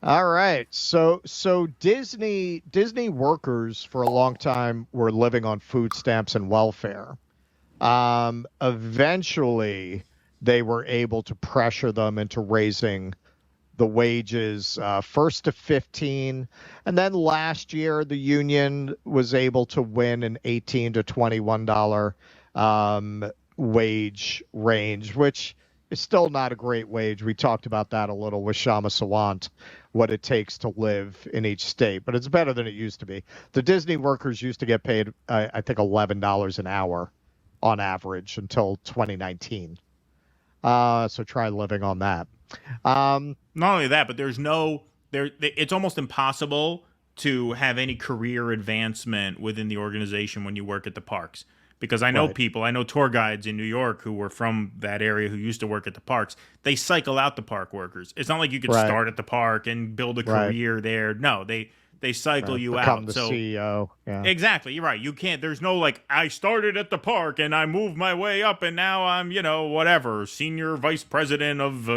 All right. So Disney workers for a long time were living on food stamps and welfare. Eventually, they were able to pressure them into raising the wages first to 15, and then last year the union was able to win an 18 to $21 wage range, which is still not a great wage. We talked about that a little with Shama Sawant, what it takes to live in each state, but it's better than it used to be. The Disney workers used to get paid, I think, $11 an hour on average until 2019. So try living on that. Um, Not only that, but there's no there. It's almost impossible to have any career advancement within the organization when you work at the parks. Because right, I know tour guides in New York who were from that area who used to work at the parks. They cycle out the park workers. It's not like you could right, start at the park and build a right, career there. No, they cycle right. you Become out. the So CEO. Yeah. exactly, you're right. You can't. There's no like I started at the park and I moved my way up and now I'm whatever senior vice president of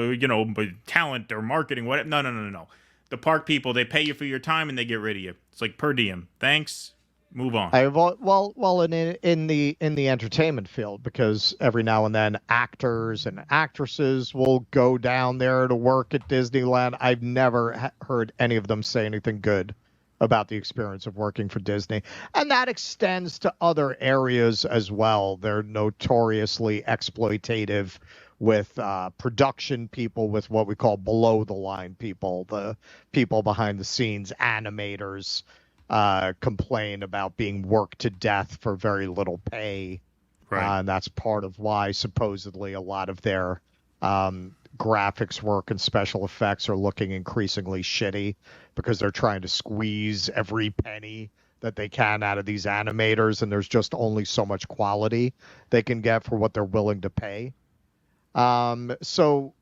talent or marketing. Whatever. No, no, no, no, no. The park people, they pay you for your time and they get rid of you. It's like per diem. Thanks. Move on. Well, in the entertainment field, because every now and then actors and actresses will go down there to work at Disneyland. I've never heard any of them say anything good about the experience of working for Disney, and that extends to other areas as well. They're notoriously exploitative with production people, with what we call below the line people, the people behind the scenes, animators complain about being worked to death for very little pay. Right. And that's part of why supposedly a lot of their graphics work and special effects are looking increasingly shitty because they're trying to squeeze every penny that they can out of these animators, and there's just only so much quality they can get for what they're willing to pay. So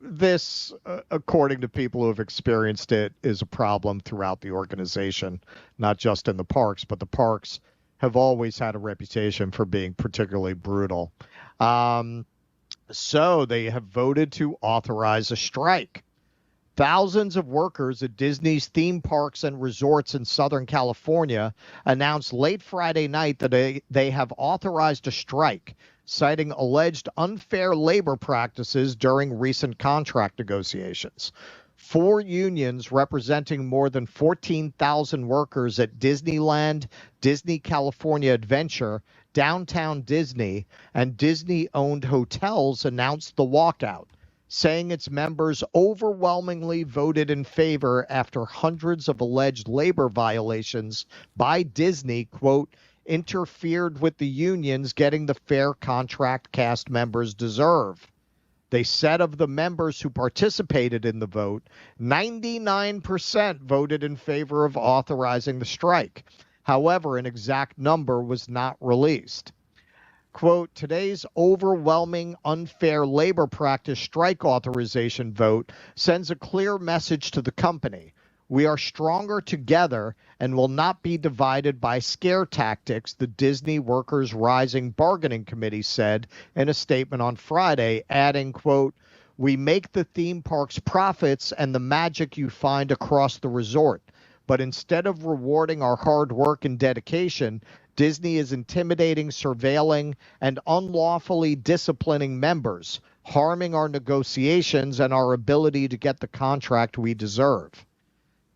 this, according to people who have experienced it, is a problem throughout the organization, not just in the parks, but the parks have always had a reputation for being particularly brutal. Um, so they have voted to authorize a strike. Thousands of workers at Disney's theme parks and resorts in Southern California announced late Friday night that they have authorized a strike, citing alleged unfair labor practices during recent contract negotiations. Four unions representing more than 14,000 workers at Disneyland, Disney California Adventure, Downtown Disney, and Disney owned hotels announced the walkout, saying its members overwhelmingly voted in favor after hundreds of alleged labor violations by Disney, quote, interfered with the unions getting the fair contract cast members deserve. They said of the members who participated in the vote, 99% voted in favor of authorizing the strike. However, an exact number was not released. Quote, today's overwhelming unfair labor practice strike authorization vote sends a clear message to the company. We are stronger together and will not be divided by scare tactics, the Disney Workers Rising Bargaining Committee said in a statement on Friday, adding, quote, we make the theme parks profits and the magic you find across the resort. But instead of rewarding our hard work and dedication, Disney is intimidating, surveilling, and unlawfully disciplining members, harming our negotiations and our ability to get the contract we deserve.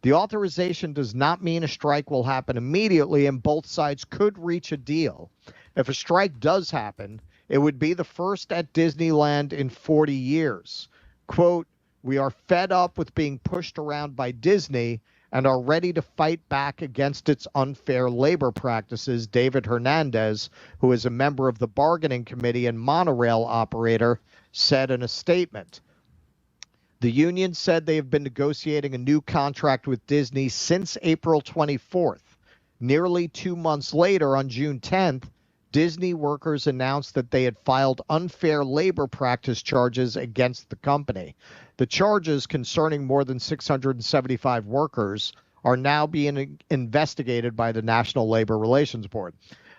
The authorization does not mean a strike will happen immediately, and both sides could reach a deal. If a strike does happen, it would be the first at Disneyland in 40 years. Quote, we are fed up with being pushed around by Disney and are ready to fight back against its unfair labor practices, David Hernandez, who is a member of the bargaining committee and monorail operator, said in a statement. The union said they have been negotiating a new contract with Disney since April 24th. Nearly 2 months later, on June 10th, Disney workers announced that they had filed unfair labor practice charges against the company. The charges concerning more than 675 workers are now being investigated by the National Labor Relations Board.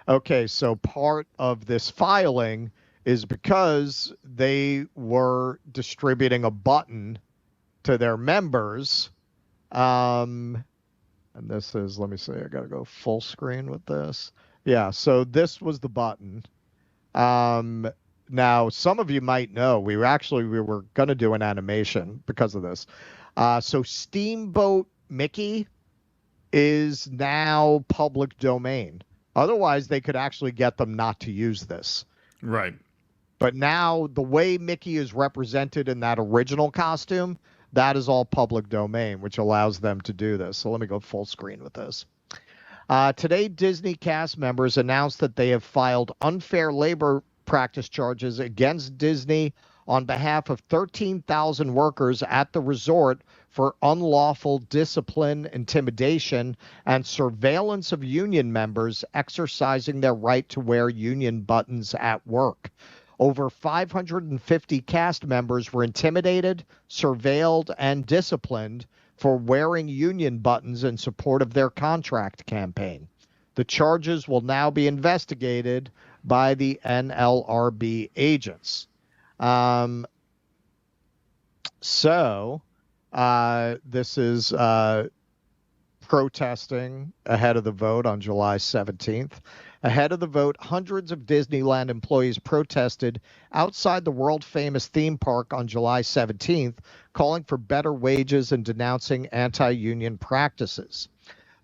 Okay, so part of this filing is because they were distributing a button to their members And this is, let me see, I got to go full screen with this. Yeah, so this was the button. Now, some of you might know, we were going to do an animation because of this. So Steamboat Mickey is now public domain. Otherwise, they could actually get them not to use this. Right. But now the way Mickey is represented in that original costume, that is all public domain, which allows them to do this. So let me go full screen with this. Today, Disney cast members announced that they have filed unfair labor practice charges against Disney on behalf of 13,000 workers at the resort for unlawful discipline, intimidation, and surveillance of union members exercising their right to wear union buttons at work. Over 550 cast members were intimidated, surveilled, and disciplined for wearing union buttons in support of their contract campaign. The charges will now be investigated by the NLRB agents. This is protesting ahead of the vote on July 17th. Ahead of the vote, hundreds of Disneyland employees protested outside the world-famous theme park on July 17th, calling for better wages and denouncing anti-union practices.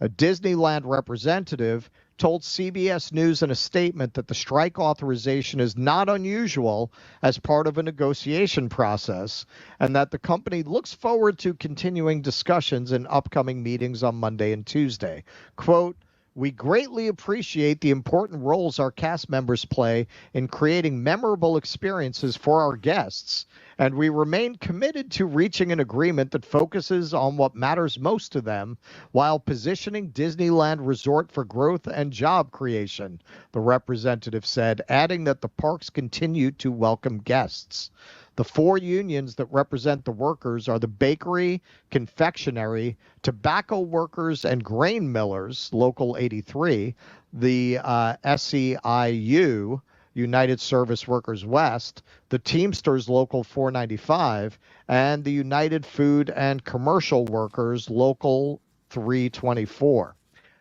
A Disneyland representative told CBS News in a statement that the strike authorization is not unusual as part of a negotiation process, and that the company looks forward to continuing discussions in upcoming meetings on Monday and Tuesday. Quote, "We greatly appreciate the important roles our cast members play in creating memorable experiences for our guests, and we remain committed to reaching an agreement that focuses on what matters most to them while positioning Disneyland Resort for growth and job creation," the representative said, adding that the parks continue to welcome guests. The four unions that represent the workers are the bakery, confectionery, tobacco workers, and grain millers, Local 83, the SEIU, United Service Workers West, the Teamsters Local 495, and the United Food and Commercial Workers Local 324.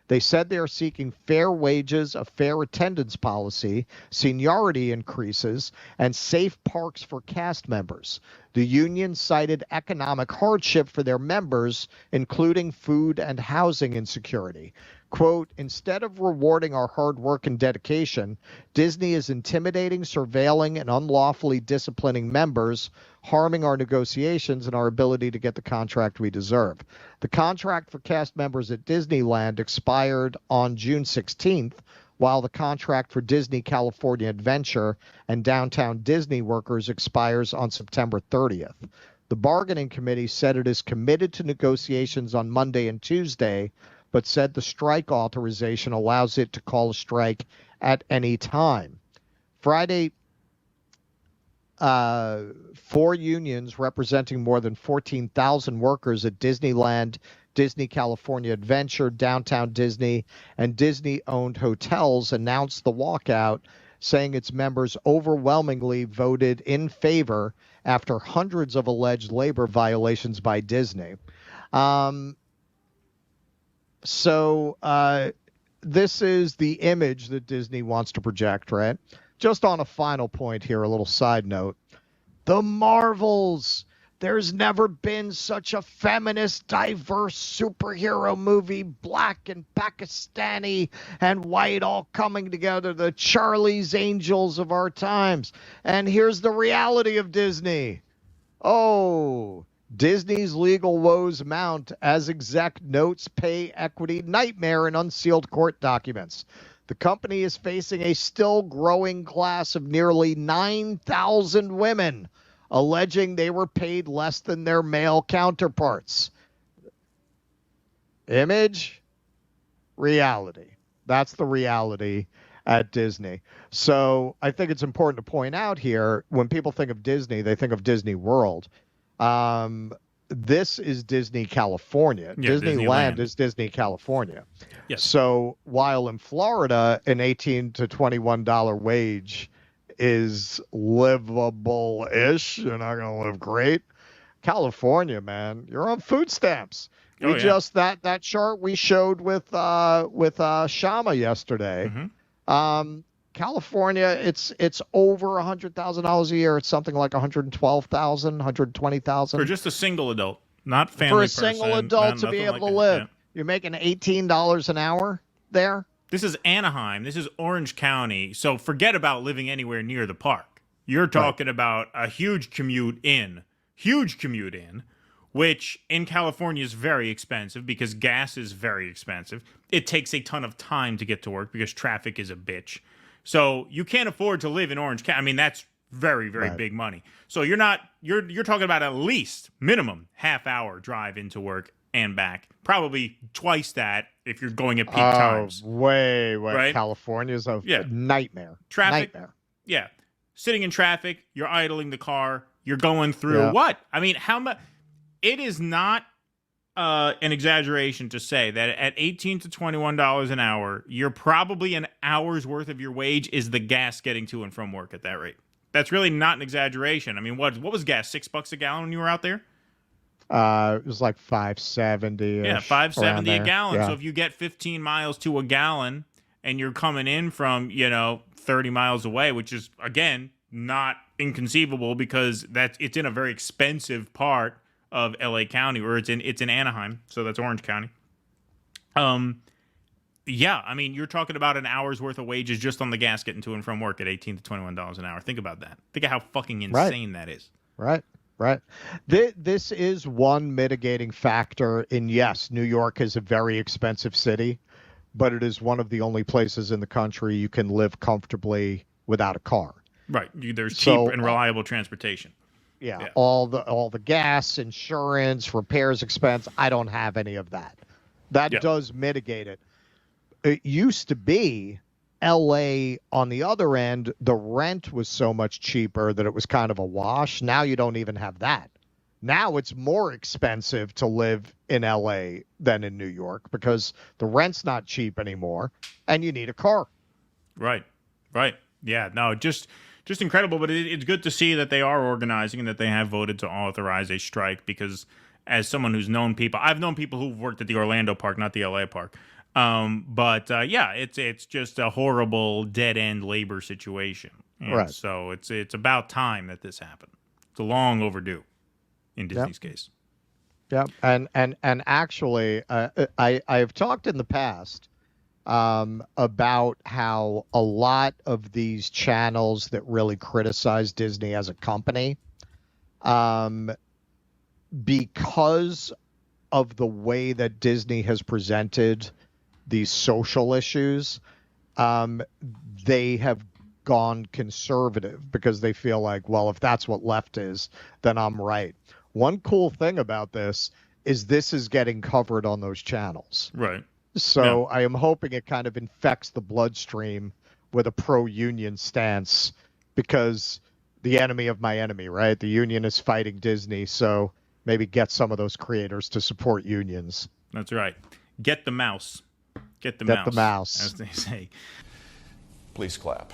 They said they are seeking fair wages, a fair attendance policy, seniority increases, and safe parks for cast members. The union cited economic hardship for their members, including food and housing insecurity. Quote, "Instead of rewarding our hard work and dedication, Disney is intimidating, surveilling, and unlawfully disciplining members, harming our negotiations and our ability to get the contract we deserve." The contract for cast members at Disneyland expired on June 16th, while the contract for Disney California Adventure and Downtown Disney workers expires on September 30th. The bargaining committee said it is committed to negotiations on Monday and Tuesday, but said the strike authorization allows it to call a strike at any time. Friday, four unions representing more than 14,000 workers at Disneyland, Disney California Adventure, Downtown Disney, and Disney-owned hotels announced the walkout, saying its members overwhelmingly voted in favor after hundreds of alleged labor violations by Disney. This is the image that Disney wants to project, right? Just on a final point here, a little side note. The Marvels. There's never been such a feminist, diverse superhero movie, black and Pakistani and white all coming together, the Charlie's Angels of our times. And here's the reality of Disney. Oh, Disney's legal woes mount as exec notes pay equity nightmare in unsealed court documents. The company is facing a still growing class of nearly 9,000 women, alleging they were paid less than their male counterparts. Image, reality. That's the reality at Disney. So I think it's important to point out here, when people think of Disney, they think of Disney World. This is Disney California. Yeah, Disneyland is Disney California. Yes. So while in Florida, an $18 to $21 wage is livable-ish, you're not going to live great. California, man, you're on food stamps. We just that chart we showed with Shama yesterday. California, it's over $100,000 a year. It's something like 112,000, 120,000 for just a single adult, not family. For a single adult to be able to live. You're making $18 an hour there. This is Anaheim. This is Orange County. So forget about living anywhere near the park. You're talking about a huge commute in, which in California is very expensive because gas is very expensive. It takes a ton of time to get to work because traffic is a bitch. So you can't afford to live in Orange County. I mean, that's very, very big money. So you're talking about at least minimum half-hour drive into work and back. Probably twice that if you're going at peak times. Way. Right? California's a nightmare. Traffic. Nightmare. Yeah. Sitting in traffic, you're idling the car, you're going through what? I mean, how much? It is not an exaggeration to say that at $18 to $21 an hour, you're probably an hour's worth of your wage is the gas getting to and from work at that rate. That's really not an exaggeration. I mean, what was gas? $6 a gallon when you were out there? It was like $5.70. Yeah, $5.70 a gallon. Yeah. So if you get 15 miles to a gallon and you're coming in from 30 miles away, which is again not inconceivable because it's in a very expensive part of LA County, or it's in Anaheim, so that's Orange County. Yeah, I mean, you're talking about an hour's worth of wages just on the gas getting to and from work at $18 to $21 an hour. Think about that. Think of how fucking insane that is. Right. This is one mitigating factor in, yes, New York is a very expensive city, but it is one of the only places in the country you can live comfortably without a car. Right. There's cheap and reliable transportation. Yeah. All the gas, insurance, repairs expense. I don't have any of that. That does mitigate it. It used to be LA on the other end, the rent was so much cheaper that it was kind of a wash. Now you don't even have that. Now it's more expensive to live in LA than in New York because the rent's not cheap anymore and you need a car. Right. Yeah, no, just incredible, but it's good to see that they are organizing and that they have voted to authorize a strike because as someone who's known people, I've known people who've worked at the Orlando park, not the LA park. It's just a horrible dead-end labor situation. And so it's about time that this happened. It's long overdue in Disney's case. Yeah, and actually, I've talked in the past about how a lot of these channels that really criticize Disney as a company, because of the way that Disney has presented these social issues, they have gone conservative because they feel like, well, if that's what left is, then I'm right. One cool thing about this is getting covered on those channels. Right. So I am hoping it kind of infects the bloodstream with a pro-union stance because the enemy of my enemy, right? The union is fighting Disney, so maybe get some of those creators to support unions. That's right. Get the mouse. Get the mouse, as they say. Please clap.